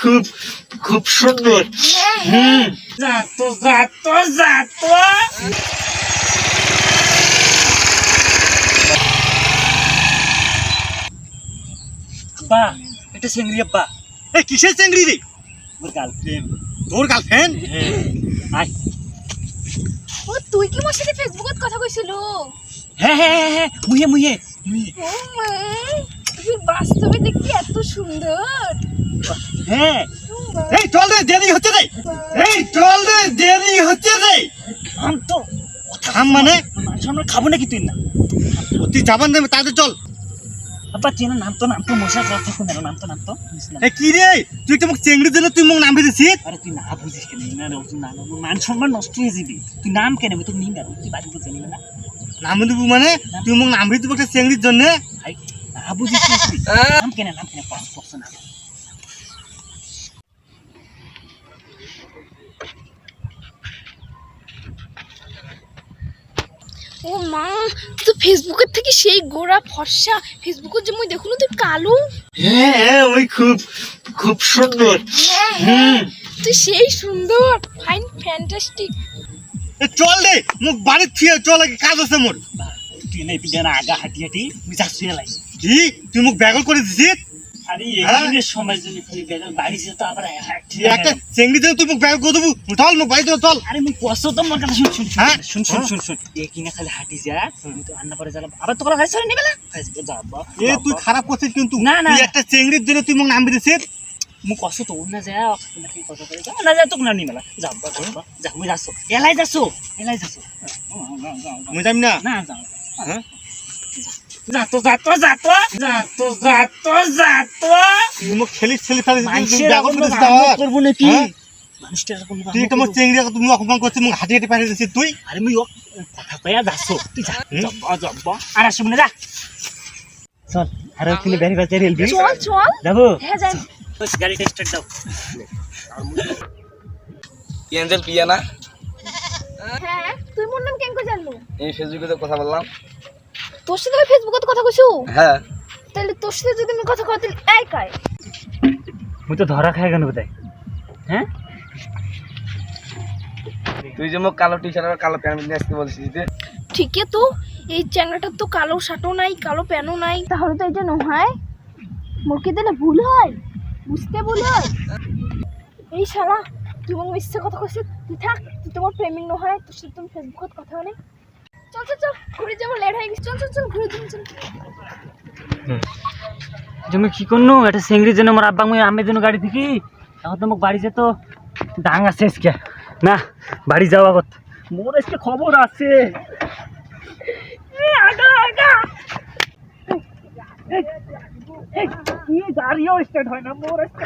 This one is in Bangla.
খুব খুব সুন্দর। যাতো যাতো যাতো আব্বা, এটা চিংড়ি আব্বা। এই কিসের চিংড়ি রে? আমার গার্লফ্রেন্ড। তোর গার্লফ্রেন্ড? আয়। ও তুই কি মোর সাথে ফেসবুকত কথা কইছিলু? হ্যাঁ মুহে মুহে ও মা, তুই বাস্তবে দেখতে এত সুন্দর। হ্যাঁ। ও মা, এই চল রে, দেরি হচ্ছে রে। এই চল রে, দেরি হচ্ছে রে। আম তো থাম মানে? আমরা খাবো নাকি তুই না? তুই যাবান দেবে তাড়াতাড়ি চল। আব্বা চেনা নাম তো মশা কথা শুন নাম তো এই কি রে, তুই তো মোক চিংড়ির জন্য তুই মোক নাম দিছিস। আরে তুই না বুঝিস কেন না রে, তুই না মান সম্মান নষ্ট হয়ে যাবি। তুই নাম কেন তুই নিন আর তুই বাড়ি বুঝে নিবি না। নাম দিব মানে তুই মোক নাম দিব একটা চিংড়ির জন্য। আই না বুঝিস না তুই নাম কেন পছ না। ও মা, তুই তো ফেসবুকের থেকে সেই গোরা ফর্সা। ফেসবুকের যে মুই দেখুন তুই কালো। হ্যাঁ ওই খুব খুব সুন্দর। তুই সেই সুন্দর, ফাইন ফ্যান্টাস্টিক। চল রে, মোক বাড়ি থিয়ে চল, আগে কাজ আছে মোর। তুই না পিডা না আগা হাঁটি তুই যাচ্ছ এলাই। কি তুই মোক ব্যাগল করে দিছিস? আরে এই সময় যদি তুই বাড়ি যেত আবার হাঁটি একটা চিংড়ি জন্য তুই মোক ব্যাগল করে দেবো? চল মোক বাড়ি চল। আরে মুই কষ্ট তো মোর কথা শুন এ কিনা খালি হাঁটি যা তুই তো আন্না পরে যা আবার তোরা খাইছ নি বেলা খাইছ যা আব্বা। এ তুই খারাপ করছিস কিন্তু। না, না। তুই একটা চিংড়ির জন্য তুই মোক নাম দিছিস। মুই কষ্ট তো না যা কি কথা করে যা না যা তোকে না নি বেলা যা আব্বা যা মুই যাচ্ছ এলাই যাচ্ছ। মুই যাম না। না যা হ্যাঁ যাতো তুই মোক খেলি ফেলিস মানুষের ব্যাগল করে দিছিস। করবো নাকি হ্যাঁ? মানুষটার কোনো তুই একটা মোর চিংড়ি তুমি অপমান করছিস, মোক হাঁটি হাঁটি পাঠিয়ে দিছিস তুই। আরে মুই কথা কয়া যাচ্ছ তুই যা যাব্বা আর আসবি না যা চল আর ওখানে বেরি বাজারে রেলবি চল যাবো। হ্যাঁ যাই। গাড়িটা স্টার্ট দাও। কি এঞ্জেল পিয়া না? হ্যাঁ, তুই মোর নাম কেন জানলু? এই ফেসবুকে তো কথা বললাম। তোর সাথে আমি ফেসবুকত কথা কইছু? হ্যাঁ তাহলে তোর সাথে যদি আমি কথা কইতে এই কাই? মুই তো ধরা খাই কেন বোধহয়। হ্যাঁ তুই যে মোক কালো টি শার্ট আর কালো প্যান্ট নিয়ে আসতে বলছিস যে ঠিকই তো, এই চ্যাংড়াটার তো কালো শার্টও নাই, কালো প্যান্টও নাই, তাহলে তো এটা নহয়। মোর কি তাহলে ভুল হয়? বুঝতে ভুল হয়? এই শালা, তুই মোক মিথ্যে কথা কইছিস। তুই থাক, তুই তোমার প্রেমিক নহয়, তোর সাথে তুমি ফেসবুকত কথা বলে। চল ঘুরে যাবো, লেট হয়ে গেছে। চল ঘুরে যাবো চল। তুমি কি করনো এটা সিংড়ির জন্য আমার আব্বা মুই আমের জন্য গাড়ি থেকে এখন তো মোক বাড়ি যেত ডাঙ আছে আজকে না বাড়ি যাওয়া কথা মোর আজকে খবর আছে। আগা কি গাড়িও স্টার্ট হয় না মোর আজকে।